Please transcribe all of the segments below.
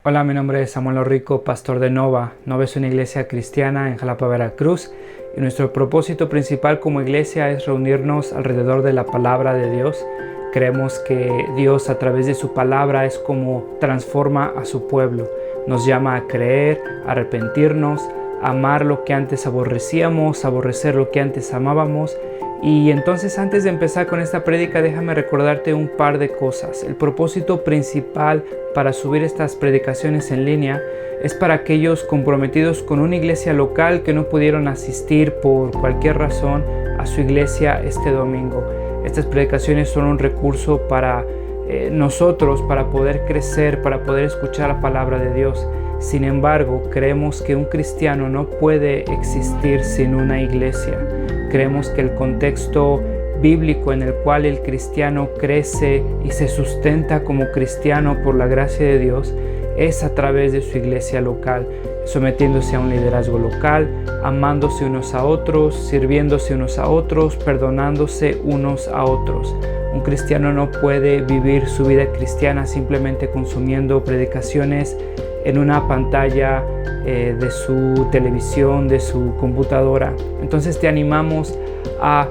Hola, mi nombre es Samuel Rico, pastor de Nova. Nova es una iglesia cristiana en Jalapa, Veracruz, y nuestro propósito principal como iglesia es reunirnos alrededor de la palabra de Dios. Creemos que Dios a través de su palabra es como transforma a su pueblo. Nos llama a creer, a arrepentirnos, a amar lo que antes aborrecíamos, a aborrecer lo que antes amábamos. Y entonces, antes de empezar con esta prédica, déjame recordarte un par de cosas. El propósito principal para subir estas predicaciones en línea es para aquellos comprometidos con una iglesia local que no pudieron asistir por cualquier razón a su iglesia este domingo. Estas predicaciones son un recurso para nosotros, para poder crecer, para poder escuchar la palabra de Dios. Sin embargo, creemos que un cristiano no puede existir sin una iglesia. Creemos que el contexto bíblico en el cual el cristiano crece y se sustenta como cristiano por la gracia de Dios es a través de su iglesia local, sometiéndose a un liderazgo local, amándose unos a otros, sirviéndose unos a otros, perdonándose unos a otros. Un cristiano no puede vivir su vida cristiana simplemente consumiendo predicaciones en una pantalla de su televisión, de su computadora. Entonces te animamos a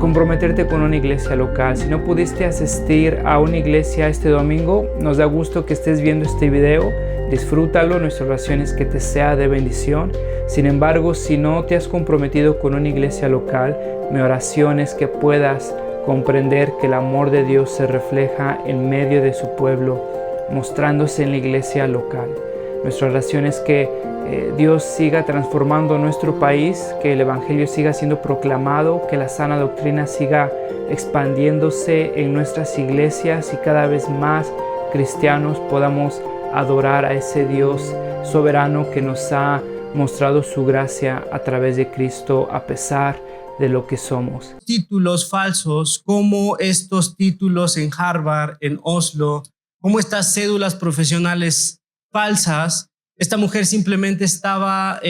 comprometerte con una iglesia local. Si no pudiste asistir a una iglesia este domingo, nos da gusto que estés viendo este video. Disfrútalo, nuestra oración es que te sea de bendición. Sin embargo, si no te has comprometido con una iglesia local, mi oración es que puedas comprender que el amor de Dios se refleja en medio de su pueblo, mostrándose en la iglesia local. Nuestra oración es que Dios siga transformando nuestro país, que el evangelio siga siendo proclamado, que la sana doctrina siga expandiéndose en nuestras iglesias y cada vez más cristianos podamos adorar a ese Dios soberano que nos ha mostrado su gracia a través de Cristo a pesar de lo que somos. Títulos falsos, como estos títulos en Harvard, en Oslo, como estas cédulas profesionales falsas. Esta mujer simplemente estaba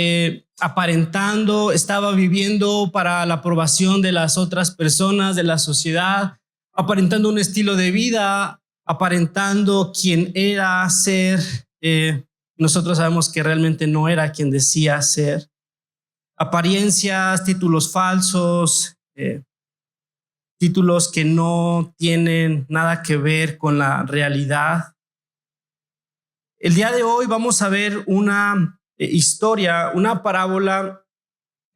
aparentando, estaba viviendo para la aprobación de las otras personas, de la sociedad, aparentando un estilo de vida, aparentando quién era ser. Nosotros sabemos que realmente no era quien decía ser. Apariencias, títulos falsos, títulos que no tienen nada que ver con la realidad. El día de hoy vamos a ver una historia, una parábola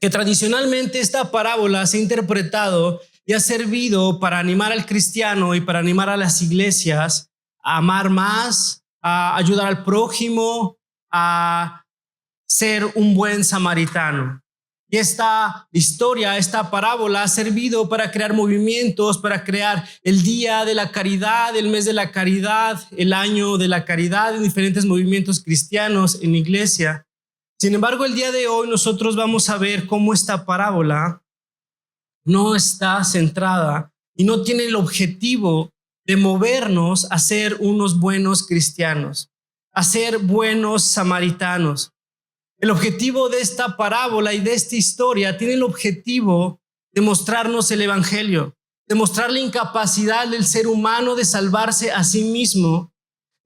que tradicionalmente esta parábola se ha interpretado y ha servido para animar al cristiano y para animar a las iglesias a amar más, a ayudar al prójimo, a ser un buen samaritano. Y esta historia, esta parábola ha servido para crear movimientos, para crear el Día de la Caridad, el Mes de la Caridad, el Año de la Caridad en diferentes movimientos cristianos en la iglesia. Sin embargo, el día de hoy nosotros vamos a ver cómo esta parábola no está centrada y no tiene el objetivo de movernos a ser unos buenos cristianos, a ser buenos samaritanos. El objetivo de esta parábola y de esta historia tiene el objetivo de mostrarnos el evangelio, de mostrar la incapacidad del ser humano de salvarse a sí mismo,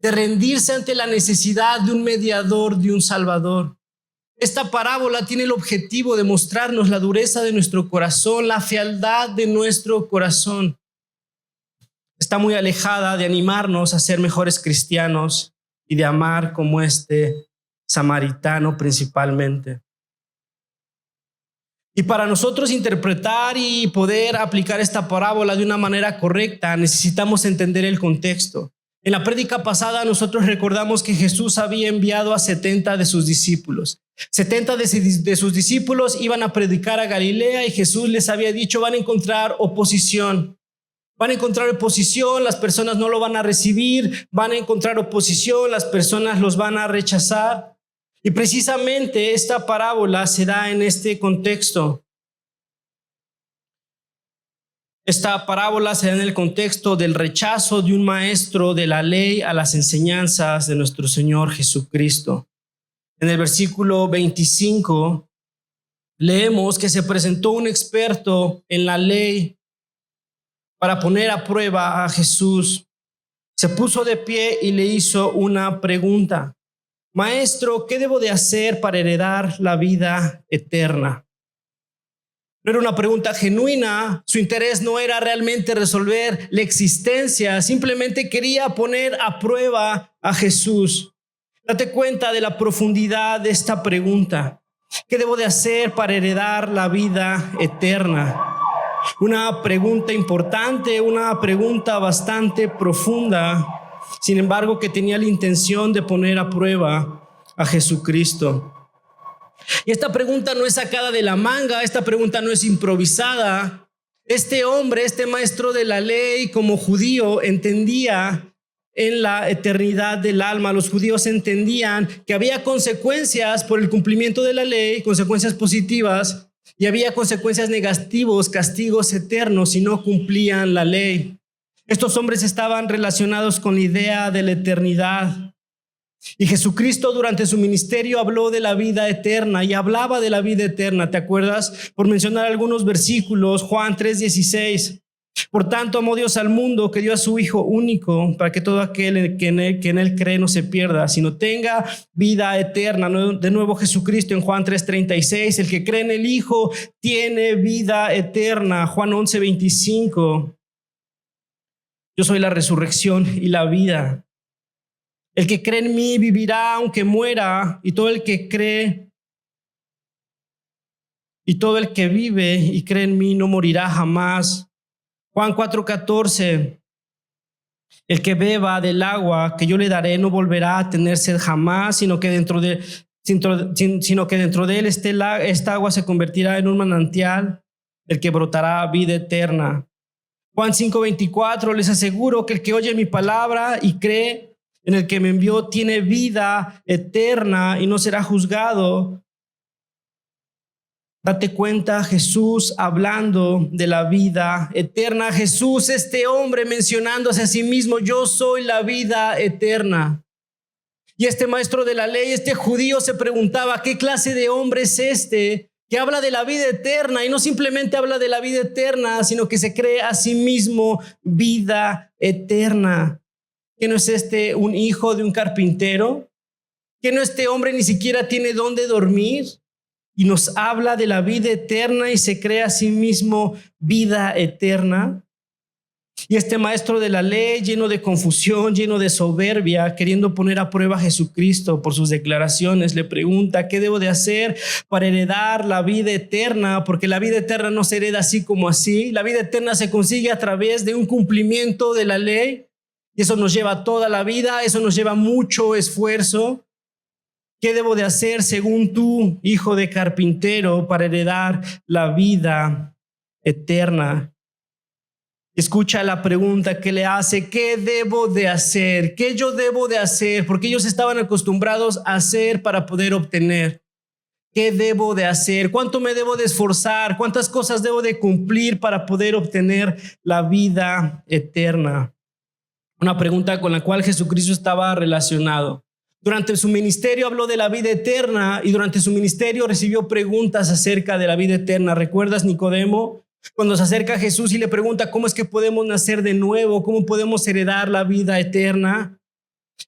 de rendirse ante la necesidad de un mediador, de un salvador. Esta parábola tiene el objetivo de mostrarnos la dureza de nuestro corazón, la fealdad de nuestro corazón. Está muy alejada de animarnos a ser mejores cristianos y de amar como este samaritano principalmente. Y para nosotros interpretar y poder aplicar esta parábola de una manera correcta, necesitamos entender el contexto. En la prédica pasada nosotros recordamos que Jesús había enviado a 70 de sus discípulos. 70 de sus discípulos iban a predicar a Galilea y Jesús les había dicho: van a encontrar oposición. Van a encontrar oposición, las personas no lo van a recibir, van a encontrar oposición, las personas los van a rechazar. Y precisamente esta parábola se da en este contexto. Esta parábola se da en el contexto del rechazo de un maestro de la ley a las enseñanzas de nuestro Señor Jesucristo. En el versículo 25 leemos que se presentó un experto en la ley para poner a prueba a Jesús. Se puso de pie y le hizo una pregunta. Maestro, ¿qué debo de hacer para heredar la vida eterna? No era una pregunta genuina, su interés no era realmente resolver la existencia, simplemente quería poner a prueba a Jesús. Date cuenta de la profundidad de esta pregunta. ¿Qué debo de hacer para heredar la vida eterna? Una pregunta importante, una pregunta bastante profunda, sin embargo que tenía la intención de poner a prueba a Jesucristo. Y esta pregunta no es sacada de la manga, esta pregunta no es improvisada. Este hombre, este maestro de la ley, como judío, entendía en la eternidad del alma. Los judíos entendían que había consecuencias por el cumplimiento de la ley, consecuencias positivas, y había consecuencias negativas, castigos eternos si no cumplían la ley. Estos hombres estaban relacionados con la idea de la eternidad. Y Jesucristo durante su ministerio habló de la vida eterna y hablaba de la vida eterna. ¿Te acuerdas? Por mencionar algunos versículos, Juan 3:16. Por tanto, amó Dios al mundo que dio a su Hijo único para que todo aquel que en él cree no se pierda, sino tenga vida eterna. De nuevo Jesucristo en Juan 3:36. El que cree en el Hijo tiene vida eterna. Juan 11:25. Yo soy la resurrección y la vida. El que cree en mí vivirá aunque muera, y todo el que cree y todo el que vive y cree en mí no morirá jamás. Juan 4:14. El que beba del agua que yo le daré no volverá a tener sed jamás, sino que dentro de él esta agua se convertirá en un manantial del que brotará vida eterna. Juan 5:24. Les aseguro que el que oye mi palabra y cree en el que me envió tiene vida eterna y no será juzgado. Date cuenta, Jesús hablando de la vida eterna. Jesús, este hombre mencionándose a sí mismo, yo soy la vida eterna. Y este maestro de la ley, este judío se preguntaba, ¿qué clase de hombre es este que habla de la vida eterna? Y no simplemente habla de la vida eterna, sino que se cree a sí mismo vida eterna. ¿Que no es este un hijo de un carpintero? ¿Que no este hombre ni siquiera tiene dónde dormir? Y nos habla de la vida eterna y se cree a sí mismo vida eterna. Y este maestro de la ley, lleno de confusión, lleno de soberbia, queriendo poner a prueba a Jesucristo por sus declaraciones, le pregunta, ¿qué debo de hacer para heredar la vida eterna? Porque la vida eterna no se hereda así como así. La vida eterna se consigue a través de un cumplimiento de la ley. Y eso nos lleva toda la vida, eso nos lleva mucho esfuerzo. ¿Qué debo de hacer según tú, hijo de carpintero, para heredar la vida eterna? Escucha la pregunta que le hace, ¿qué debo de hacer? ¿Qué yo debo de hacer? Porque ellos estaban acostumbrados a hacer para poder obtener. ¿Qué debo de hacer? ¿Cuánto me debo de esforzar? ¿Cuántas cosas debo de cumplir para poder obtener la vida eterna? Una pregunta con la cual Jesucristo estaba relacionado. Durante su ministerio habló de la vida eterna y durante su ministerio recibió preguntas acerca de la vida eterna. ¿Recuerdas Nicodemo? Cuando se acerca a Jesús y le pregunta cómo es que podemos nacer de nuevo, cómo podemos heredar la vida eterna.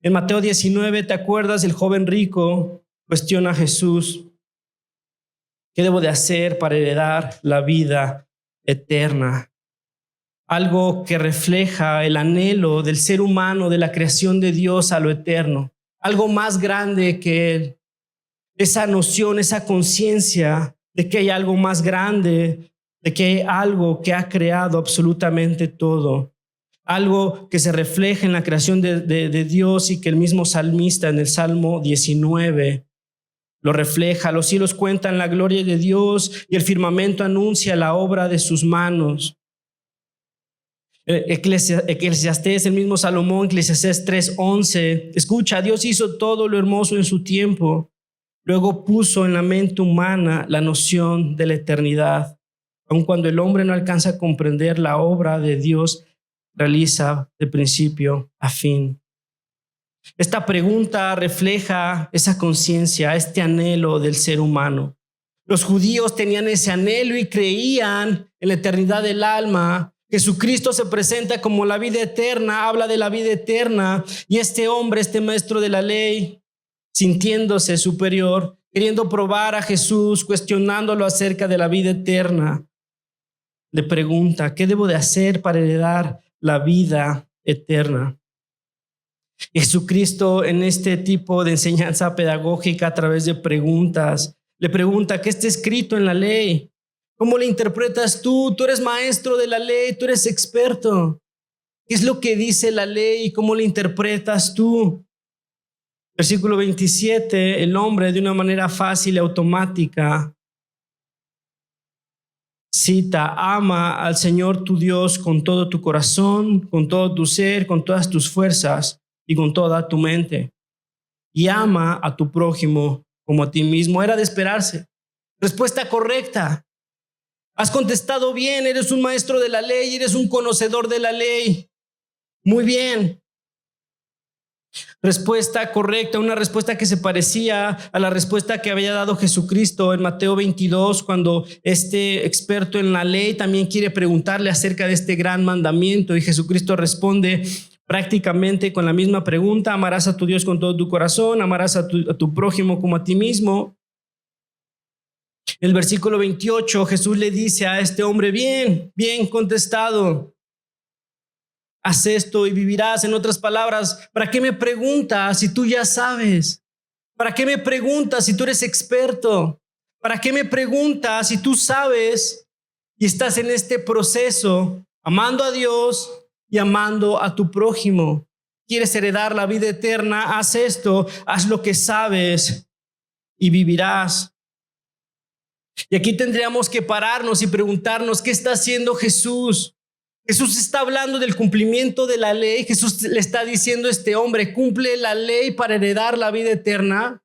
En Mateo 19, ¿te acuerdas? El joven rico cuestiona a Jesús. ¿Qué debo de hacer para heredar la vida eterna? Algo que refleja el anhelo del ser humano, de la creación de Dios a lo eterno. Algo más grande que él. Esa noción, esa conciencia de que hay algo más grande, de que hay algo que ha creado absolutamente todo. Algo que se refleja en la creación de Dios y que el mismo salmista en el Salmo 19 lo refleja. Los cielos cuentan la gloria de Dios y el firmamento anuncia la obra de sus manos. Eclesiastés, el mismo Salomón, Eclesiastés 3:11. Escucha, Dios hizo todo lo hermoso en su tiempo. Luego puso en la mente humana la noción de la eternidad. Aun cuando el hombre no alcanza a comprender la obra de Dios, realiza de principio a fin. Esta pregunta refleja esa conciencia, este anhelo del ser humano. Los judíos tenían ese anhelo y creían en la eternidad del alma. Jesucristo se presenta como la vida eterna, habla de la vida eterna, y este hombre, este maestro de la ley, sintiéndose superior, queriendo probar a Jesús, cuestionándolo acerca de la vida eterna. Le pregunta, ¿qué debo de hacer para heredar la vida eterna? Jesucristo, en este tipo de enseñanza pedagógica a través de preguntas, le pregunta, ¿qué está escrito en la ley? ¿Cómo la interpretas tú? Tú eres maestro de la ley, tú eres experto. ¿Qué es lo que dice la ley y cómo la interpretas tú? Versículo 27, el hombre de una manera fácil y automática cita, ama al Señor tu Dios con todo tu corazón, con todo tu ser, con todas tus fuerzas y con toda tu mente. Y ama a tu prójimo como a ti mismo. Era de esperarse. Respuesta correcta. Has contestado bien, eres un maestro de la ley, eres un conocedor de la ley. Muy bien. Respuesta correcta, una respuesta que se parecía a la respuesta que había dado Jesucristo en Mateo 22, cuando este experto en la ley también quiere preguntarle acerca de este gran mandamiento, y Jesucristo responde prácticamente con la misma pregunta: amarás a tu Dios con todo tu corazón, amarás a tu prójimo como a ti mismo. En el versículo 28, Jesús le dice a este hombre, bien contestado. Haz esto y vivirás. En otras palabras, ¿para qué me preguntas si tú ya sabes? ¿Para qué me preguntas si tú eres experto? ¿Para qué me preguntas si tú sabes y estás en este proceso, amando a Dios y amando a tu prójimo? ¿Quieres heredar la vida eterna? Haz esto, haz lo que sabes y vivirás. Y aquí tendríamos que pararnos y preguntarnos, ¿qué está haciendo Jesús? Jesús está hablando del cumplimiento de la ley. Jesús le está diciendo a este hombre, cumple la ley para heredar la vida eterna.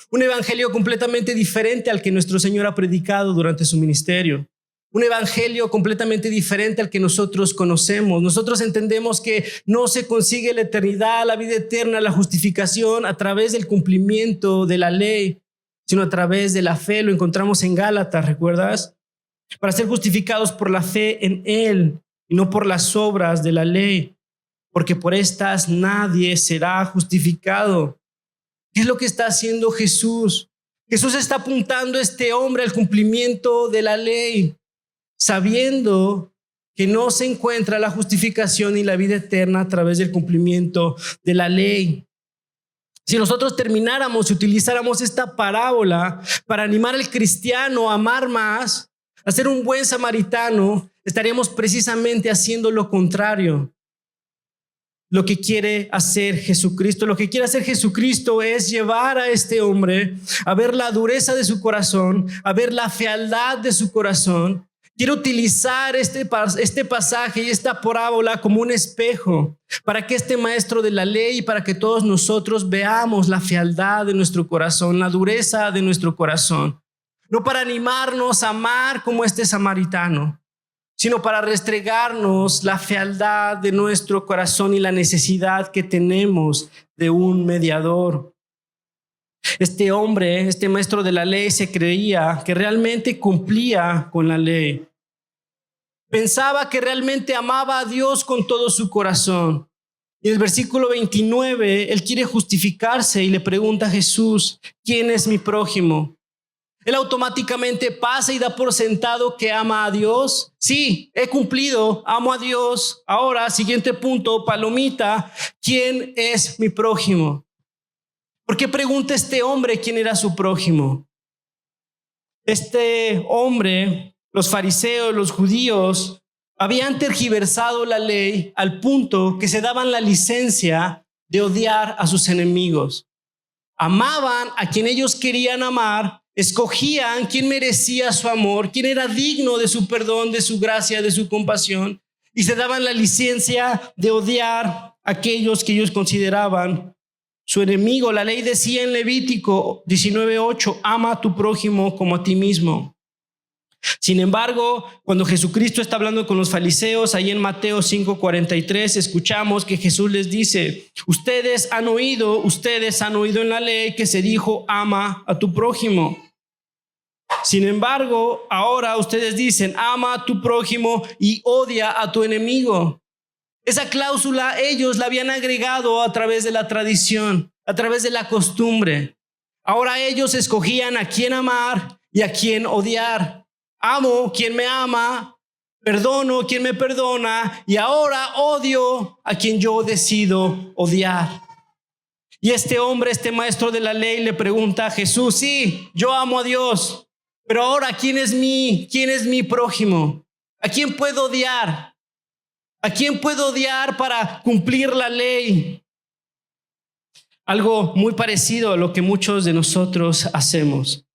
Un evangelio completamente diferente al que nuestro Señor ha predicado durante su ministerio. Un evangelio completamente diferente al que nosotros conocemos. Nosotros entendemos que no se consigue la eternidad, la vida eterna, la justificación a través del cumplimiento de la ley, sino a través de la fe. Lo encontramos en Gálatas, ¿recuerdas? Para ser justificados por la fe en Él y no por las obras de la ley, porque por estas nadie será justificado. ¿Qué es lo que está haciendo Jesús? Jesús está apuntando a este hombre al cumplimiento de la ley, sabiendo que no se encuentra la justificación y la vida eterna a través del cumplimiento de la ley. Si nosotros termináramos y utilizáramos esta parábola para animar al cristiano a amar más, a ser un buen samaritano, estaríamos precisamente haciendo lo contrario. Lo que quiere hacer Jesucristo. Lo que quiere hacer Jesucristo es llevar a este hombre a ver la dureza de su corazón, a ver la fealdad de su corazón. Quiere utilizar este pasaje y esta parábola como un espejo para que este maestro de la ley y para que todos nosotros veamos la fealdad de nuestro corazón, la dureza de nuestro corazón. No para animarnos a amar como este samaritano, sino para restregarnos la fealdad de nuestro corazón y la necesidad que tenemos de un mediador. Este hombre, este maestro de la ley, se creía que realmente cumplía con la ley. Pensaba que realmente amaba a Dios con todo su corazón. Y en el versículo 29, él quiere justificarse y le pregunta a Jesús, ¿quién es mi prójimo? Él automáticamente pasa y da por sentado que ama a Dios. Sí, he cumplido, amo a Dios. Ahora, siguiente punto, palomita, ¿quién es mi prójimo? ¿Por qué pregunta este hombre quién era su prójimo? Este hombre, los fariseos, los judíos, habían tergiversado la ley al punto que se daban la licencia de odiar a sus enemigos. Amaban a quien ellos querían amar, escogían quién merecía su amor, quién era digno de su perdón, de su gracia, de su compasión, y se daban la licencia de odiar a aquellos que ellos consideraban su enemigo. La ley decía en Levítico 19:8, ama a tu prójimo como a ti mismo. Sin embargo, cuando Jesucristo está hablando con los fariseos, ahí en Mateo 5:43, escuchamos que Jesús les dice, ustedes han oído en la ley que se dijo, ama a tu prójimo. Sin embargo, ahora ustedes dicen, ama a tu prójimo y odia a tu enemigo. Esa cláusula ellos la habían agregado a través de la tradición, a través de la costumbre. Ahora ellos escogían a quién amar y a quién odiar. Amo quien me ama, perdono quien me perdona y ahora odio a quien yo decido odiar. Y este hombre, este maestro de la ley, le pregunta a Jesús: sí, yo amo a Dios, pero ahora ¿quién es mi prójimo? ¿A quién puedo odiar? ¿A quién puedo odiar para cumplir la ley? Algo muy parecido a lo que muchos de nosotros hacemos.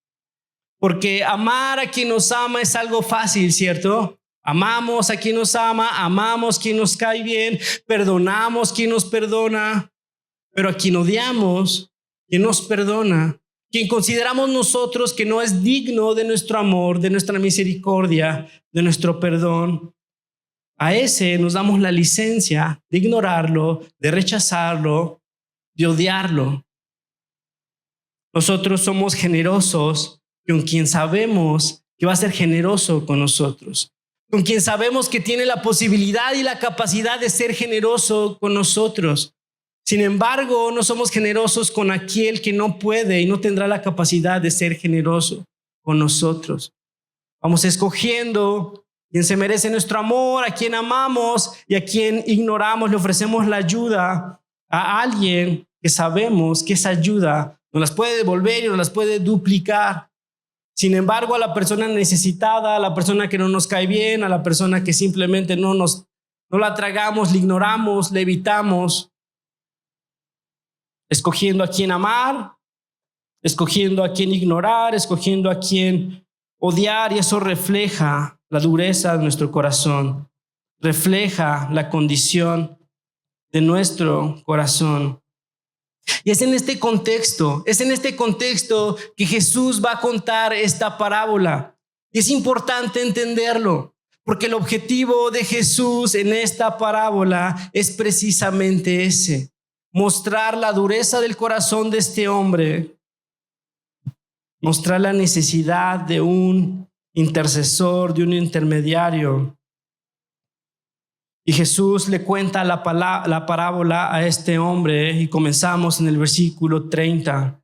Porque amar a quien nos ama es algo fácil, ¿cierto? Amamos a quien nos ama, amamos a quien nos cae bien, perdonamos a quien nos perdona, pero a quien odiamos, quien nos perdona, quien consideramos nosotros que no es digno de nuestro amor, de nuestra misericordia, de nuestro perdón, a ese nos damos la licencia de ignorarlo, de rechazarlo, de odiarlo. Nosotros somos generosos con quien sabemos que va a ser generoso con nosotros, con quien sabemos que tiene la posibilidad y la capacidad de ser generoso con nosotros. Sin embargo, no somos generosos con aquel que no puede y no tendrá la capacidad de ser generoso con nosotros. Vamos escogiendo quien se merece nuestro amor, a quien amamos y a quien ignoramos. Le ofrecemos la ayuda a alguien que sabemos que esa ayuda nos las puede devolver y nos las puede duplicar. Sin embargo, a la persona necesitada, a la persona que no nos cae bien, a la persona que simplemente no la tragamos, le ignoramos, le evitamos, escogiendo a quién amar, escogiendo a quién ignorar, escogiendo a quién odiar, y eso refleja la dureza de nuestro corazón, refleja la condición de nuestro corazón. Y es en este contexto que Jesús va a contar esta parábola. Y es importante entenderlo, porque el objetivo de Jesús en esta parábola es precisamente ese: mostrar la dureza del corazón de este hombre, mostrar la necesidad de un intercesor, de un intermediario. Y Jesús le cuenta la parábola a este hombre y comenzamos en el versículo 30.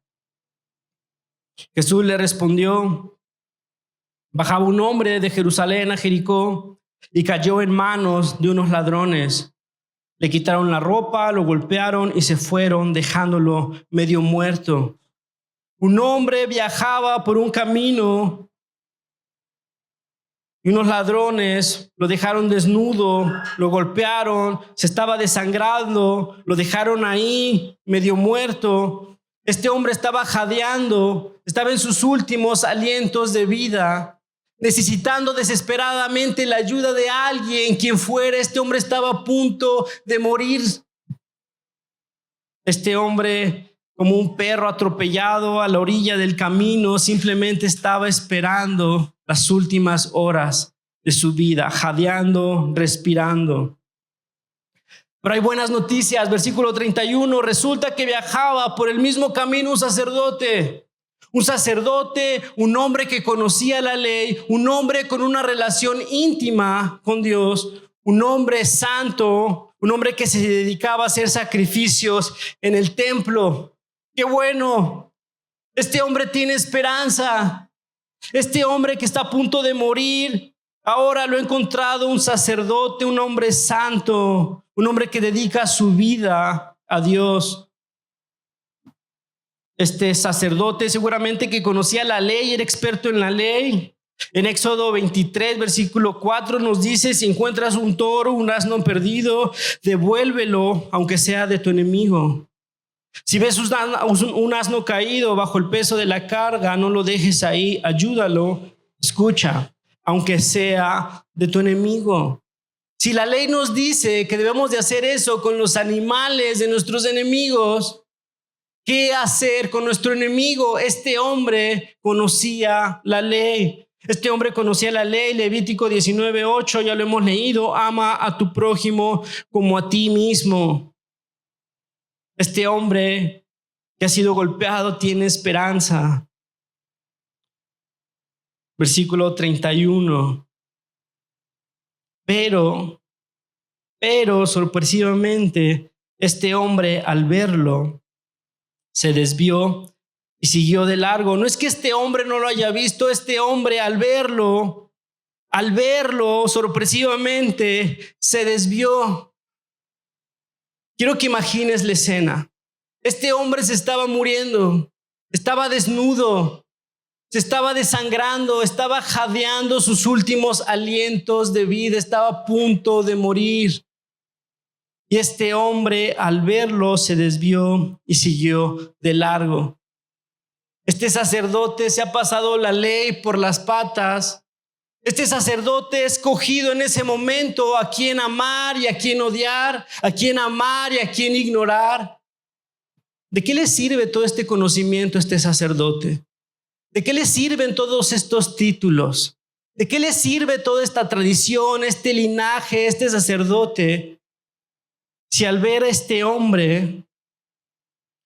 Jesús le respondió: bajaba un hombre de Jerusalén a Jericó y cayó en manos de unos ladrones. Le quitaron la ropa, lo golpearon y se fueron, dejándolo medio muerto. Un hombre viajaba por un camino y unos ladrones lo dejaron desnudo, lo golpearon, se estaba desangrando, lo dejaron ahí medio muerto. Este hombre estaba jadeando, estaba en sus últimos alientos de vida, necesitando desesperadamente la ayuda de alguien, quien fuera. Este hombre estaba a punto de morir. Este hombre, como un perro atropellado a la orilla del camino, simplemente estaba esperando las últimas horas de su vida, jadeando, respirando. Pero hay buenas noticias. Versículo 31, resulta que viajaba por el mismo camino un sacerdote, un hombre que conocía la ley, un hombre con una relación íntima con Dios, un hombre santo, un hombre que se dedicaba a hacer sacrificios en el templo. ¡Qué bueno! Este hombre tiene esperanza. Este hombre que está a punto de morir, ahora lo ha encontrado un sacerdote, un hombre santo, un hombre que dedica su vida a Dios. Este sacerdote seguramente que conocía la ley, era experto en la ley. En Éxodo 23, versículo 4 nos dice: si encuentras un toro, un asno perdido, devuélvelo, aunque sea de tu enemigo. Si ves un asno caído bajo el peso de la carga, no lo dejes ahí, ayúdalo, escucha, aunque sea de tu enemigo. Si la ley nos dice que debemos de hacer eso con los animales de nuestros enemigos, ¿qué hacer con nuestro enemigo? Este hombre conocía la ley. Levítico 19:8, ya lo hemos leído: ama a tu prójimo como a ti mismo. Este hombre que ha sido golpeado tiene esperanza. Versículo 31. Pero sorpresivamente, este hombre, al verlo, se desvió y siguió de largo. No es que este hombre no lo haya visto, este hombre al verlo sorpresivamente se desvió. Quiero que imagines la escena. Este hombre se estaba muriendo, estaba desnudo, se estaba desangrando, estaba jadeando sus últimos alientos de vida, estaba a punto de morir. Y este hombre al verlo se desvió y siguió de largo. Este sacerdote se ha pasado la ley por las patas. Este sacerdote escogido en ese momento a quién amar y a quién odiar, a quién amar y a quién ignorar. ¿De qué le sirve todo este conocimiento a este sacerdote? ¿De qué le sirven todos estos títulos? ¿De qué le sirve toda esta tradición, este linaje, este sacerdote? Si al ver a este hombre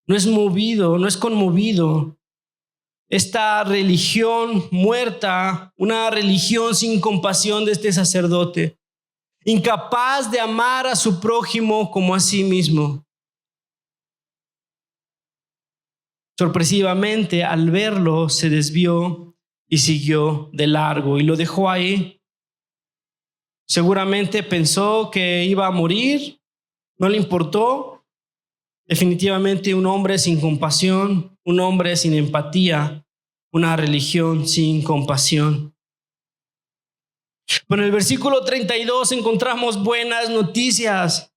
no es movido, no es conmovido, esta religión muerta, una religión sin compasión de este sacerdote, incapaz de amar a su prójimo como a sí mismo. Sorpresivamente, al verlo, se desvió y siguió de largo y lo dejó ahí. Seguramente pensó que iba a morir, no le importó. Definitivamente un hombre sin compasión, un hombre sin empatía, una religión sin compasión. Pero en el versículo 32 encontramos buenas noticias.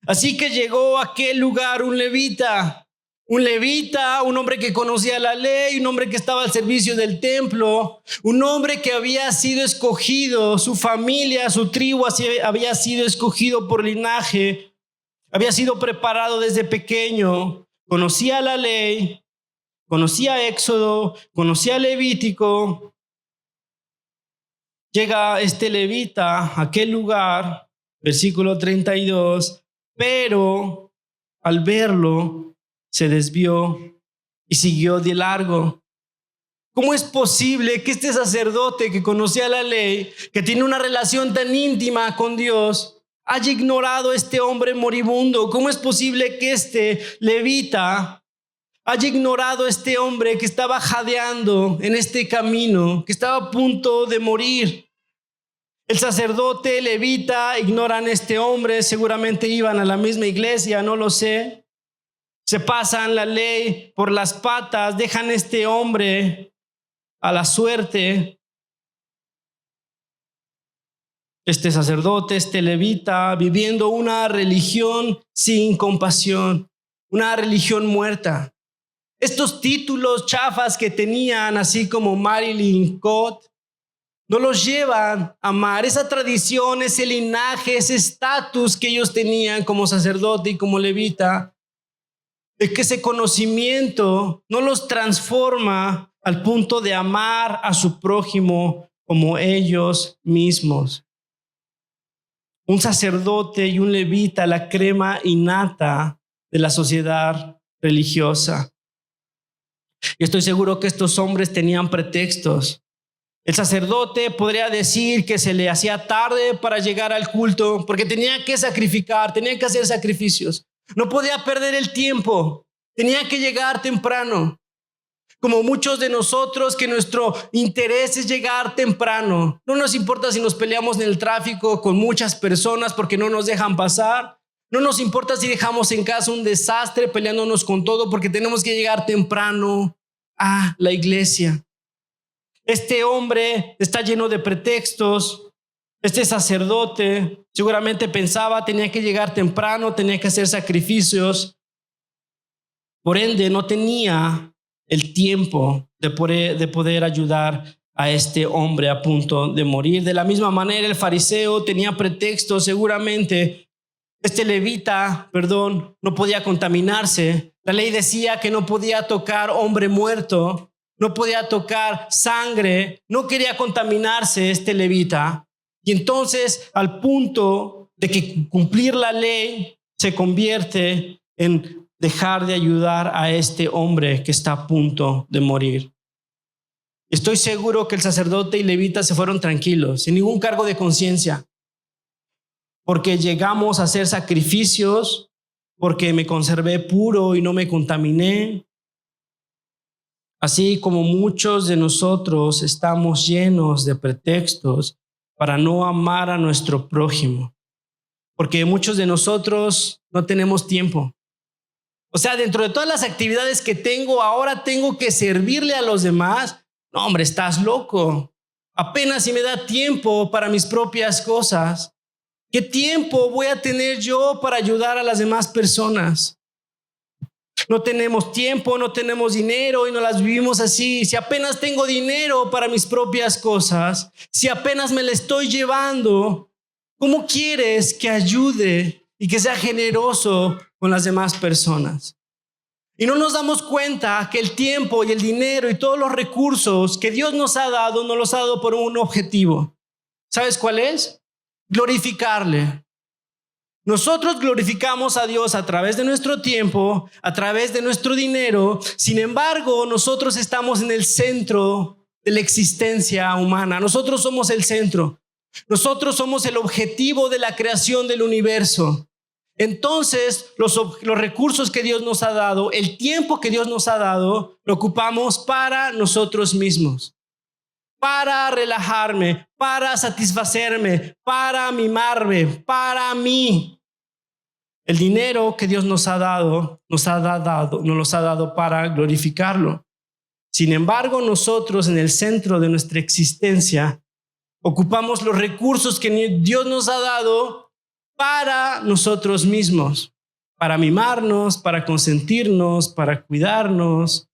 Así que llegó a aquel lugar un levita, un hombre que conocía la ley, un hombre que estaba al servicio del templo, un hombre que había sido escogido, su familia, su tribu había sido escogido por linaje. Había sido preparado desde pequeño, conocía la ley, conocía Éxodo, conocía Levítico. Llega este levita a aquel lugar, versículo 32, pero al verlo se desvió y siguió de largo. ¿Cómo es posible que este sacerdote que conocía la ley, que tiene una relación tan íntima con Dios, haya ignorado a este hombre moribundo? ¿Cómo es posible que este levita haya ignorado a este hombre que estaba jadeando en este camino, que estaba a punto de morir? El sacerdote, el levita, ignoran a este hombre, seguramente iban a la misma iglesia, no lo sé. Se pasan la ley por las patas, dejan a este hombre a la suerte. Este sacerdote, este levita, viviendo una religión sin compasión, una religión muerta. Estos títulos chafas que tenían, así como Marilyn Cott, no los llevan a amar. Esa tradición, ese linaje, ese estatus que ellos tenían como sacerdote y como levita, es que ese conocimiento no los transforma al punto de amar a su prójimo como ellos mismos. Un sacerdote y un levita, la crema innata de la sociedad religiosa. Y estoy seguro que estos hombres tenían pretextos. El sacerdote podría decir que se le hacía tarde para llegar al culto porque tenía que sacrificar, tenía que hacer sacrificios. No podía perder el tiempo, tenía que llegar temprano. Como muchos de nosotros, que nuestro interés es llegar temprano. No nos importa si nos peleamos en el tráfico con muchas personas porque no nos dejan pasar. No nos importa si dejamos en casa un desastre peleándonos con todo porque tenemos que llegar temprano a la iglesia. Este hombre está lleno de pretextos. Este sacerdote seguramente pensaba tenía que llegar temprano, tenía que hacer sacrificios. Por ende, no tenía el tiempo de poder ayudar a este hombre a punto de morir. De la misma manera, el fariseo tenía pretextos. Seguramente este levita, no podía contaminarse. La ley decía que no podía tocar hombre muerto, no podía tocar sangre, no quería contaminarse este levita. Y entonces, al punto de que cumplir la ley se convierte en dejar de ayudar a este hombre que está a punto de morir. Estoy seguro que el sacerdote y levita se fueron tranquilos, sin ningún cargo de conciencia, porque llegamos a hacer sacrificios, porque me conservé puro y no me contaminé. Así como muchos de nosotros estamos llenos de pretextos para no amar a nuestro prójimo, porque muchos de nosotros no tenemos tiempo. O sea, dentro de todas las actividades que tengo, ahora tengo que servirle a los demás. No, hombre, estás loco. Apenas si me da tiempo para mis propias cosas. ¿Qué tiempo voy a tener yo para ayudar a las demás personas? No tenemos tiempo, no tenemos dinero y no las vivimos así. Si apenas tengo dinero para mis propias cosas, si apenas me la estoy llevando, ¿cómo quieres que ayude y que sea generoso con las demás personas? Y no nos damos cuenta que el tiempo y el dinero y todos los recursos que Dios nos ha dado, nos los ha dado por un objetivo. ¿Sabes cuál es? Glorificarle. Nosotros glorificamos a Dios a través de nuestro tiempo, a través de nuestro dinero. Sin embargo, nosotros estamos en el centro de la existencia humana. Nosotros somos el centro. Nosotros somos el objetivo de la creación del universo. Entonces, los recursos que Dios nos ha dado, el tiempo que Dios nos ha dado, lo ocupamos para nosotros mismos. Para relajarme, para satisfacerme, para mimarme, para mí. El dinero que Dios nos ha dado, nos los ha dado para glorificarlo. Sin embargo, nosotros en el centro de nuestra existencia ocupamos los recursos que Dios nos ha dado para nosotros mismos, para mimarnos, para consentirnos, para cuidarnos.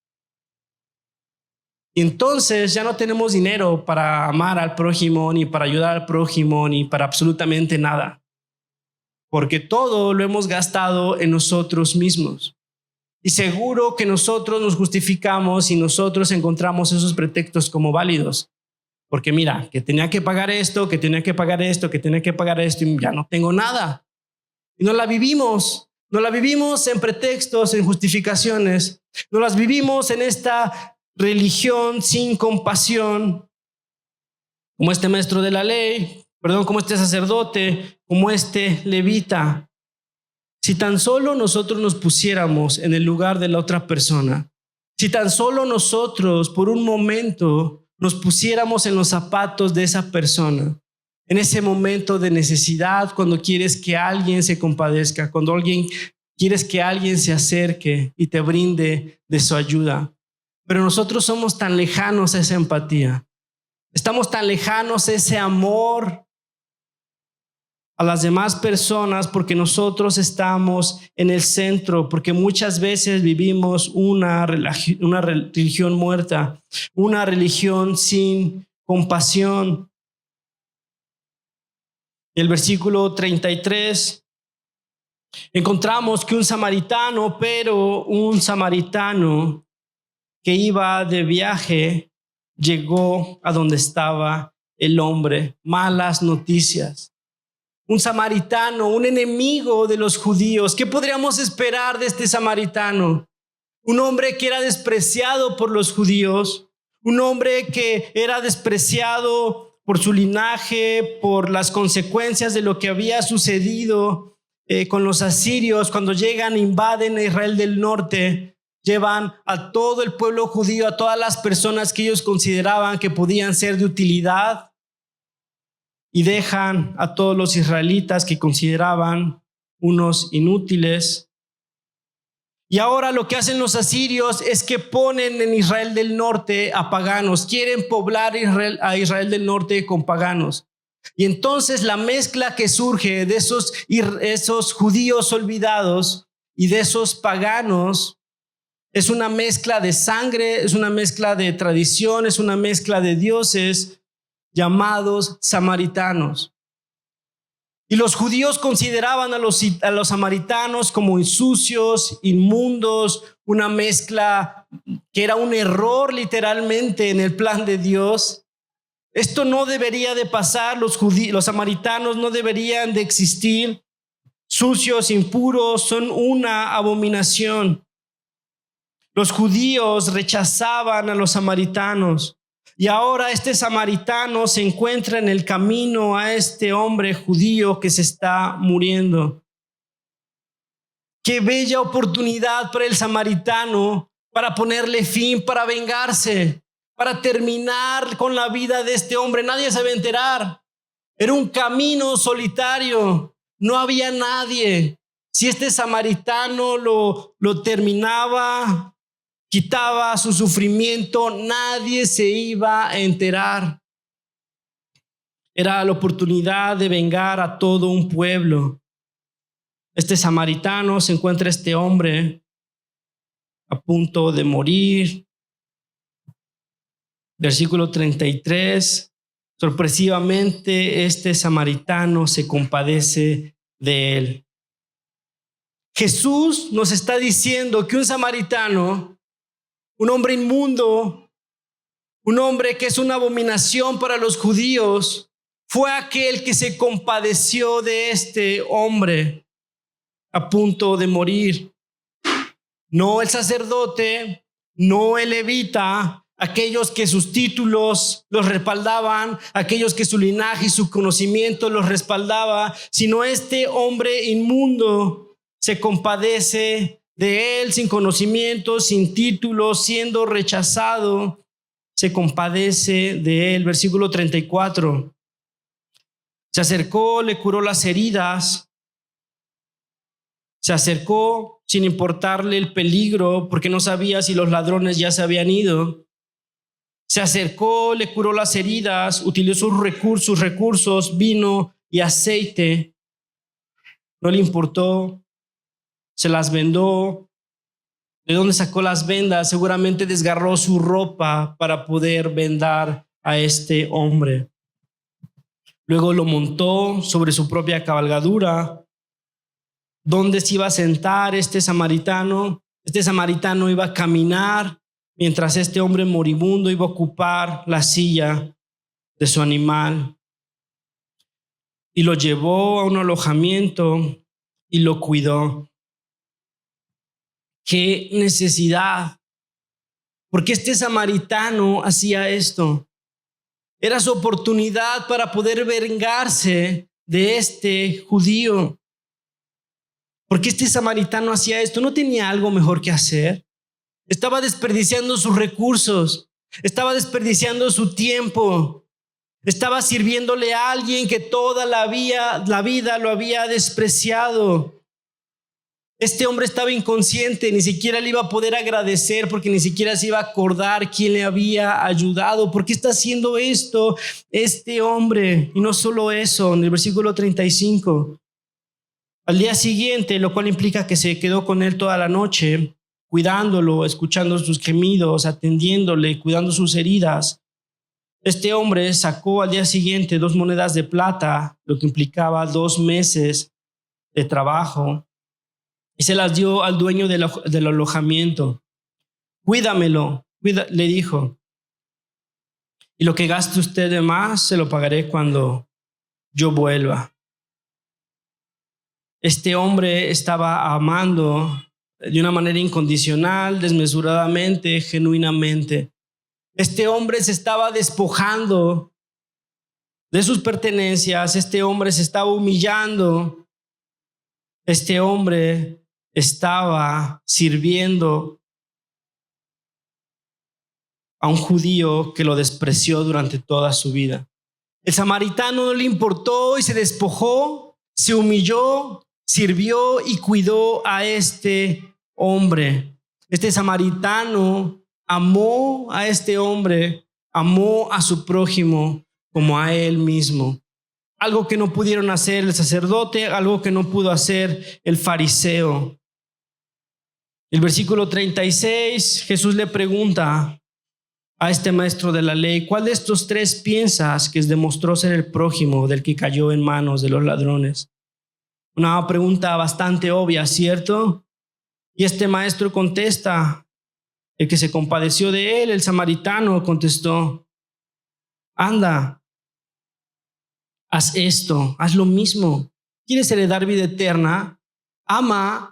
Y entonces ya no tenemos dinero para amar al prójimo, ni para ayudar al prójimo, ni para absolutamente nada. Porque todo lo hemos gastado en nosotros mismos. Y seguro que nosotros nos justificamos y nosotros encontramos esos pretextos como válidos. Porque mira, que tenía que pagar esto, que tenía que pagar esto, que tenía que pagar esto y ya no tengo nada. Y no la vivimos en pretextos, en justificaciones. No las vivimos en esta religión sin compasión, como este maestro de la ley, como este sacerdote, como este levita. Si tan solo nosotros nos pusiéramos en el lugar de la otra persona, si tan solo nosotros por un momento nos pusiéramos en los zapatos de esa persona, en ese momento de necesidad, cuando quieres que alguien se compadezca, cuando quieres que alguien se acerque y te brinde de su ayuda. Pero nosotros somos tan lejanos a esa empatía. Estamos tan lejanos a ese amor a las demás personas porque nosotros estamos en el centro, porque muchas veces vivimos una religión muerta, una religión sin compasión. En el versículo 33 encontramos que un samaritano que iba de viaje llegó a donde estaba el hombre. Malas noticias. Un samaritano, un enemigo de los judíos. ¿Qué podríamos esperar de este samaritano? Un hombre que era despreciado por los judíos, un hombre que era despreciado por su linaje, por las consecuencias de lo que había sucedido con los asirios cuando llegan, invaden a Israel del norte, llevan a todo el pueblo judío, a todas las personas que ellos consideraban que podían ser de utilidad, y dejan a todos los israelitas que consideraban unos inútiles. Y ahora lo que hacen los asirios es que ponen en Israel del norte a paganos, quieren poblar a Israel del norte con paganos. Y entonces la mezcla que surge de esos judíos olvidados y de esos paganos es una mezcla de sangre, es una mezcla de tradición, es una mezcla de dioses llamados samaritanos. Y los judíos consideraban a los samaritanos como sucios, inmundos, una mezcla que era un error literalmente en el plan de Dios. Esto no debería de pasar, los samaritanos no deberían de existir. Sucios, impuros, son una abominación. Los judíos rechazaban a los samaritanos. Y ahora este samaritano se encuentra en el camino a este hombre judío que se está muriendo. Qué bella oportunidad para el samaritano para ponerle fin, para vengarse, para terminar con la vida de este hombre. Nadie se va a enterar. Era un camino solitario. No había nadie. Si este samaritano lo terminaba, quitaba su sufrimiento, nadie se iba a enterar. Era la oportunidad de vengar a todo un pueblo. Este samaritano se encuentra este hombre a punto de morir. Versículo 33. Sorpresivamente, este samaritano se compadece de él. Jesús nos está diciendo que un samaritano, un hombre inmundo, un hombre que es una abominación para los judíos, fue aquel que se compadeció de este hombre a punto de morir. No el sacerdote, no el levita, aquellos que sus títulos los respaldaban, aquellos que su linaje y su conocimiento los respaldaba, sino este hombre inmundo se compadece de él sin conocimiento, sin título, siendo rechazado, se compadece de él. Versículo 34. Se acercó, le curó las heridas, se acercó sin importarle el peligro, porque no sabía si los ladrones ya se habían ido. Se acercó, le curó las heridas, utilizó sus recursos, vino y aceite. No le importó, se las vendó. ¿De dónde sacó las vendas? Seguramente desgarró su ropa para poder vendar a este hombre. Luego lo montó sobre su propia cabalgadura. ¿Dónde se iba a sentar este samaritano? Este samaritano iba a caminar mientras este hombre moribundo iba a ocupar la silla de su animal. Y lo llevó a un alojamiento y lo cuidó. ¡Qué necesidad! Porque este samaritano hacía esto. Era su oportunidad para poder vengarse de este judío. Porque este samaritano hacía esto. ¿No tenía algo mejor que hacer? Estaba desperdiciando sus recursos. Estaba desperdiciando su tiempo. Estaba sirviéndole a alguien que toda la vida lo había despreciado. Este hombre estaba inconsciente, ni siquiera le iba a poder agradecer porque ni siquiera se iba a acordar quién le había ayudado. ¿Por qué está haciendo esto este hombre? Y no solo eso, en el versículo 35. Al día siguiente, lo cual implica que se quedó con él toda la noche, cuidándolo, escuchando sus gemidos, atendiéndole, cuidando sus heridas. Este hombre sacó al día siguiente 2 monedas de plata, lo que implicaba 2 meses de trabajo. Y se las dio al dueño del alojamiento. Cuídamelo, le dijo. Y lo que gaste usted de más, se lo pagaré cuando yo vuelva. Este hombre estaba amando de una manera incondicional, desmesuradamente, genuinamente. Este hombre se estaba despojando de sus pertenencias. Este hombre se estaba humillando. Este hombre estaba sirviendo a un judío que lo despreció durante toda su vida. El samaritano no le importó y se despojó, se humilló, sirvió y cuidó a este hombre. Este samaritano amó a este hombre, amó a su prójimo como a él mismo. Algo que no pudieron hacer el sacerdote, algo que no pudo hacer el fariseo. El versículo 36, Jesús le pregunta a este maestro de la ley: ¿cuál de estos 3 piensas que demostró ser el prójimo del que cayó en manos de los ladrones? Una pregunta bastante obvia, ¿cierto? Y este maestro contesta, el que se compadeció de él, el samaritano, contestó: anda, haz esto, haz lo mismo. ¿Quieres heredar vida eterna? Ama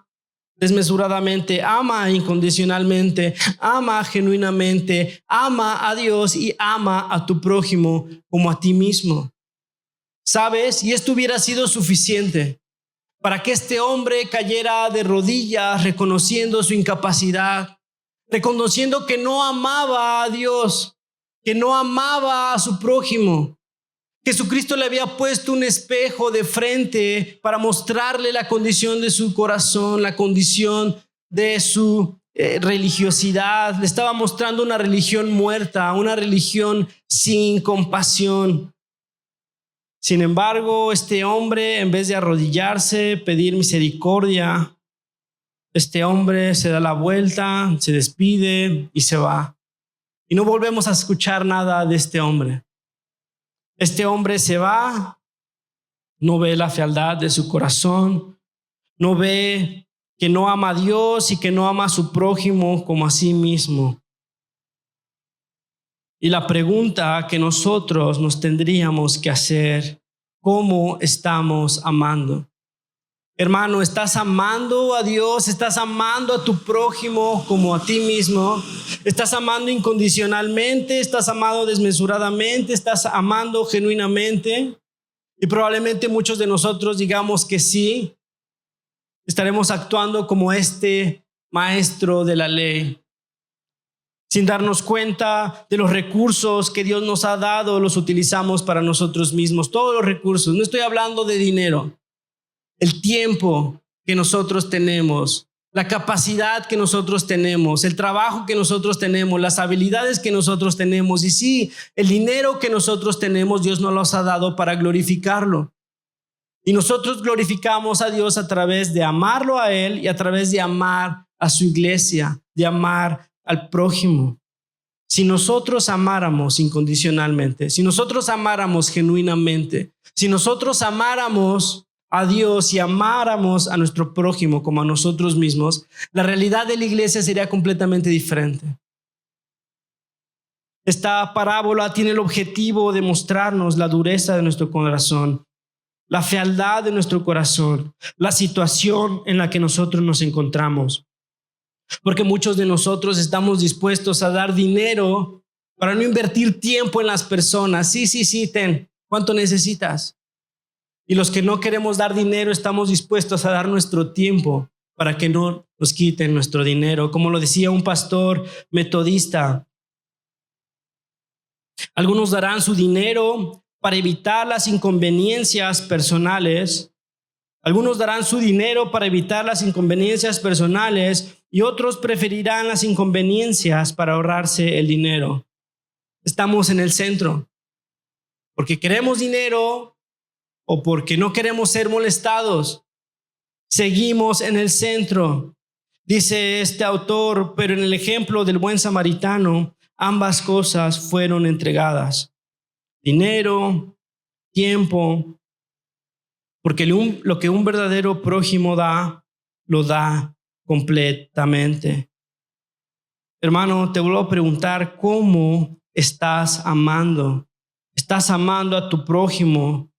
desmesuradamente, ama incondicionalmente, ama genuinamente, ama a Dios y ama a tu prójimo como a ti mismo. ¿Sabes? Y esto hubiera sido suficiente para que este hombre cayera de rodillas reconociendo su incapacidad, reconociendo que no amaba a Dios, que no amaba a su prójimo. Jesucristo le había puesto un espejo de frente para mostrarle la condición de su corazón, la condición de su religiosidad. Le estaba mostrando una religión muerta, una religión sin compasión. Sin embargo, este hombre, en vez de arrodillarse, pedir misericordia, este hombre se da la vuelta, se despide y se va. Y no volvemos a escuchar nada de este hombre. Este hombre se va, no ve la fealdad de su corazón, no ve que no ama a Dios y que no ama a su prójimo como a sí mismo. Y la pregunta que nosotros nos tendríamos que hacer: ¿cómo estamos amando? Hermano, ¿estás amando a Dios? ¿Estás amando a tu prójimo como a ti mismo? ¿Estás amando incondicionalmente? ¿Estás amando desmesuradamente? ¿Estás amando genuinamente? Y probablemente muchos de nosotros digamos que sí. Estaremos actuando como este maestro de la ley, sin darnos cuenta de los recursos que Dios nos ha dado. Los utilizamos para nosotros mismos, todos los recursos. No estoy hablando de dinero. El tiempo que nosotros tenemos, la capacidad que nosotros tenemos, el trabajo que nosotros tenemos, las habilidades que nosotros tenemos. Y sí, el dinero que nosotros tenemos, Dios nos los ha dado para glorificarlo. Y nosotros glorificamos a Dios a través de amarlo a Él y a través de amar a su iglesia, de amar al prójimo. Si nosotros amáramos incondicionalmente, si nosotros amáramos genuinamente, si nosotros amáramos a Dios y amáramos a nuestro prójimo como a nosotros mismos, la realidad de la iglesia sería completamente diferente. Esta parábola tiene el objetivo de mostrarnos la dureza de nuestro corazón, la fealdad de nuestro corazón, la situación en la que nosotros nos encontramos. Porque muchos de nosotros estamos dispuestos a dar dinero para no invertir tiempo en las personas. Sí, ten. ¿Cuánto necesitas? Y los que no queremos dar dinero estamos dispuestos a dar nuestro tiempo para que no nos quiten nuestro dinero. Como lo decía un pastor metodista, algunos darán su dinero para evitar las inconveniencias personales. Algunos darán su dinero para evitar las inconveniencias personales y otros preferirán las inconveniencias para ahorrarse el dinero. Estamos en el centro porque queremos dinero o porque no queremos ser molestados. Seguimos en el centro. Dice este autor: pero en el ejemplo del buen samaritano, ambas cosas fueron entregadas. Dinero, tiempo, porque lo que un verdadero prójimo da, lo da completamente. Hermano, te vuelvo a preguntar: ¿cómo estás amando? ¿Estás amando a tu prójimo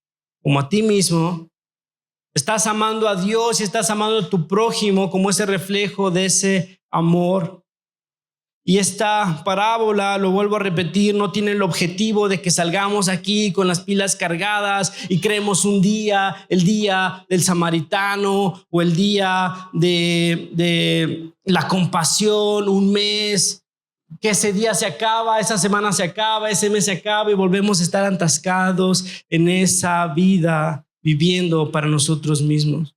como a ti mismo? ¿Estás amando a Dios y estás amando a tu prójimo como ese reflejo de ese amor? Y esta parábola, lo vuelvo a repetir, no tiene el objetivo de que salgamos aquí con las pilas cargadas y creemos un día, el día del samaritano o el día de la compasión, un mes, que ese día se acaba, esa semana se acaba, ese mes se acaba y volvemos a estar atascados en esa vida viviendo para nosotros mismos.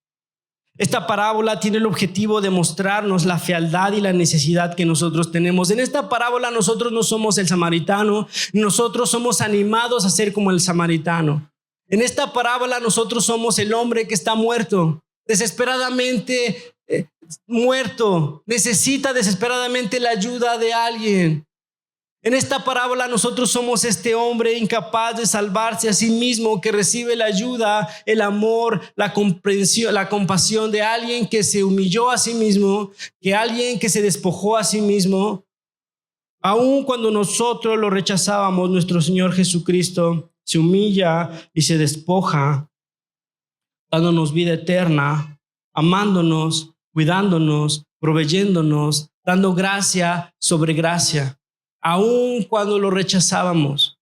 Esta parábola tiene el objetivo de mostrarnos la fealdad y la necesidad que nosotros tenemos. En esta parábola nosotros no somos el samaritano, nosotros somos animados a ser como el samaritano. En esta parábola nosotros somos el hombre que está muerto, desesperadamente muerto, necesita desesperadamente la ayuda de alguien. En esta parábola nosotros somos este hombre incapaz de salvarse a sí mismo, que recibe la ayuda, el amor, la comprensión, la compasión de alguien que se humilló a sí mismo, que alguien que se despojó a sí mismo. Aun cuando nosotros lo rechazábamos, nuestro Señor Jesucristo se humilla y se despoja, dándonos vida eterna, amándonos, cuidándonos, proveyéndonos, dando gracia sobre gracia. Aun cuando lo rechazábamos.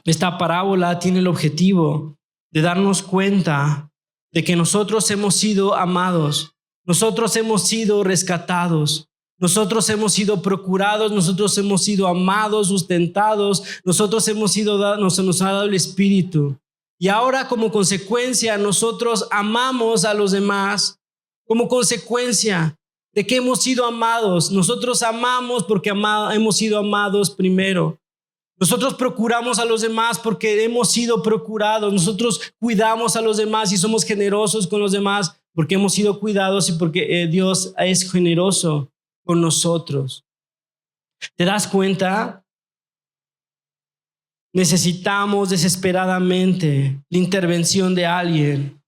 Esta parábola tiene el objetivo de darnos cuenta de que nosotros hemos sido amados Nosotros hemos sido rescatados. Nosotros hemos sido procurados, nosotros hemos sido amados, sustentados, nosotros hemos sido dados, nos ha dado el Espíritu. Y ahora como consecuencia nosotros amamos a los demás, como consecuencia de que hemos sido amados. Nosotros amamos porque hemos sido amados primero. Nosotros procuramos a los demás porque hemos sido procurados. Nosotros cuidamos a los demás y somos generosos con los demás porque hemos sido cuidados y porque Dios es generoso con nosotros. ¿Te das cuenta? Necesitamos desesperadamente la intervención de alguien.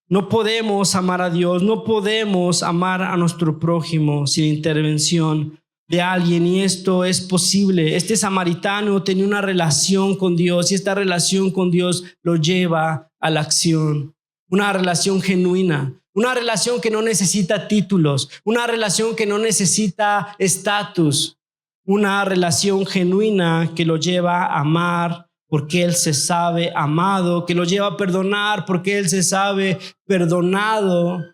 No podemos amar a Dios, no podemos amar a nuestro prójimo sin la intervención de alguien, y esto es posible. Este samaritano tenía una relación con Dios y esta relación con Dios lo lleva a la acción. Una relación genuina. Una relación que no necesita títulos, una relación que no necesita estatus, una relación genuina que lo lleva a amar porque Él se sabe amado, que lo lleva a perdonar porque Él se sabe perdonado,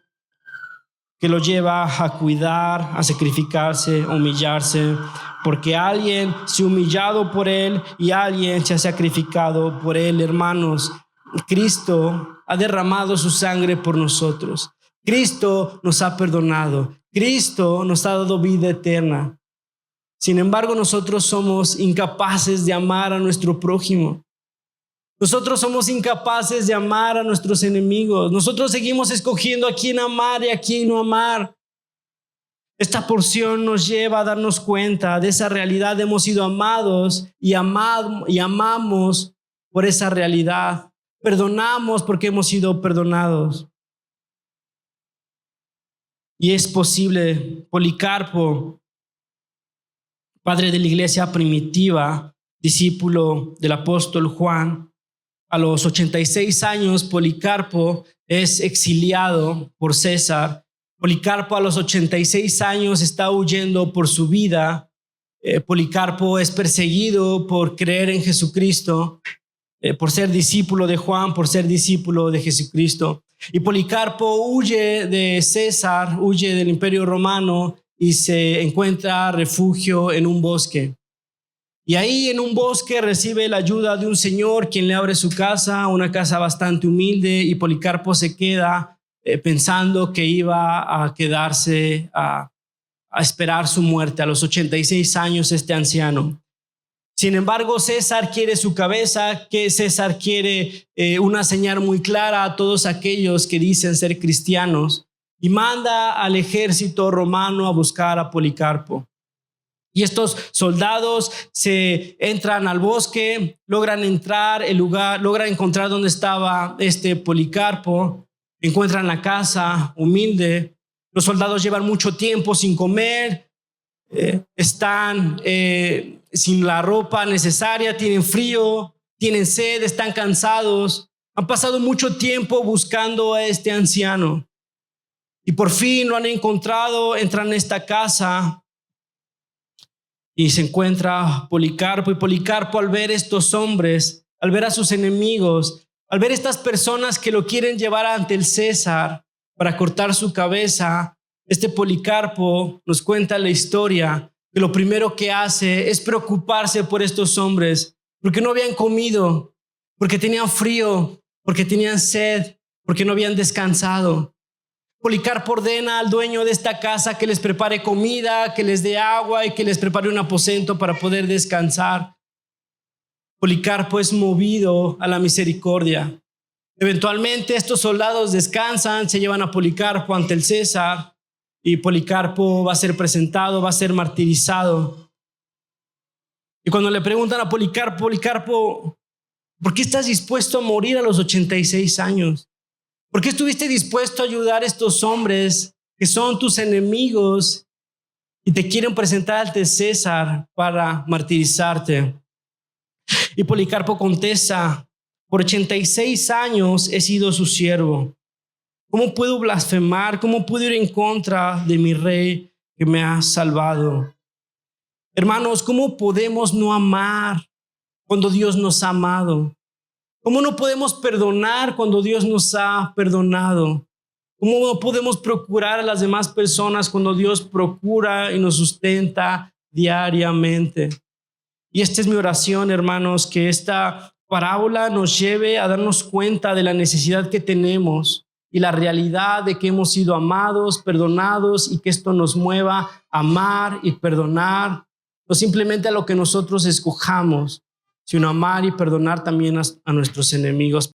que lo lleva a cuidar, a sacrificarse, a humillarse, porque alguien se ha humillado por Él y alguien se ha sacrificado por Él. Hermanos, Cristo ha derramado su sangre por nosotros. Cristo nos ha perdonado. Cristo nos ha dado vida eterna. Sin embargo, nosotros somos incapaces de amar a nuestro prójimo. Nosotros somos incapaces de amar a nuestros enemigos. Nosotros seguimos escogiendo a quién amar y a quién no amar. Esta porción nos lleva a darnos cuenta de esa realidad. Hemos sido amados y amamos por esa realidad. Perdonamos porque hemos sido perdonados. Y es posible. Policarpo, padre de la iglesia primitiva, discípulo del apóstol Juan, a los 86 años, Policarpo es exiliado por César. Policarpo a los 86 años está huyendo por su vida. Policarpo es perseguido por creer en Jesucristo, por ser discípulo de Juan, por ser discípulo de Jesucristo. Y Policarpo huye de César, huye del Imperio Romano y se encuentra refugio en un bosque. Y ahí en un bosque recibe la ayuda de un señor quien le abre su casa, una casa bastante humilde, y Policarpo se queda pensando que iba a quedarse a esperar su muerte a los 86 años este anciano. Sin embargo, César quiere su cabeza, que César quiere una señal muy clara a todos aquellos que dicen ser cristianos, y manda al ejército romano a buscar a Policarpo. Y estos soldados se entran al bosque, logran entrar el lugar, logran encontrar dónde estaba este Policarpo, encuentran la casa humilde. Los soldados llevan mucho tiempo sin comer, están sin la ropa necesaria, tienen frío, tienen sed, están cansados. Han pasado mucho tiempo buscando a este anciano y por fin lo han encontrado. Entran a esta casa y se encuentra Policarpo. Y Policarpo, al ver estos hombres, al ver a sus enemigos, al ver estas personas que lo quieren llevar ante el César para cortar su cabeza, este Policarpo nos cuenta la historia que lo primero que hace es preocuparse por estos hombres, porque no habían comido, porque tenían frío, porque tenían sed, porque no habían descansado. Policarpo ordena al dueño de esta casa que les prepare comida, que les dé agua y que les prepare un aposento para poder descansar. Policarpo es movido a la misericordia. Eventualmente estos soldados descansan, se llevan a Policarpo ante el César y Policarpo va a ser presentado, va a ser martirizado. Y cuando le preguntan a Policarpo, Policarpo, ¿por qué estás dispuesto a morir a los 86 años? ¿Por qué estuviste dispuesto a ayudar a estos hombres que son tus enemigos y te quieren presentar ante César para martirizarte? Y Policarpo contesta, por 86 años he sido su siervo. ¿Cómo puedo blasfemar? ¿Cómo puedo ir en contra de mi rey que me ha salvado? Hermanos, ¿cómo podemos no amar cuando Dios nos ha amado? ¿Cómo no podemos perdonar cuando Dios nos ha perdonado? ¿Cómo no podemos procurar a las demás personas cuando Dios procura y nos sustenta diariamente? Y esta es mi oración, hermanos, que esta parábola nos lleve a darnos cuenta de la necesidad que tenemos y la realidad de que hemos sido amados, perdonados, y que esto nos mueva a amar y perdonar, no simplemente a lo que nosotros escojamos, sino amar y perdonar también a nuestros enemigos.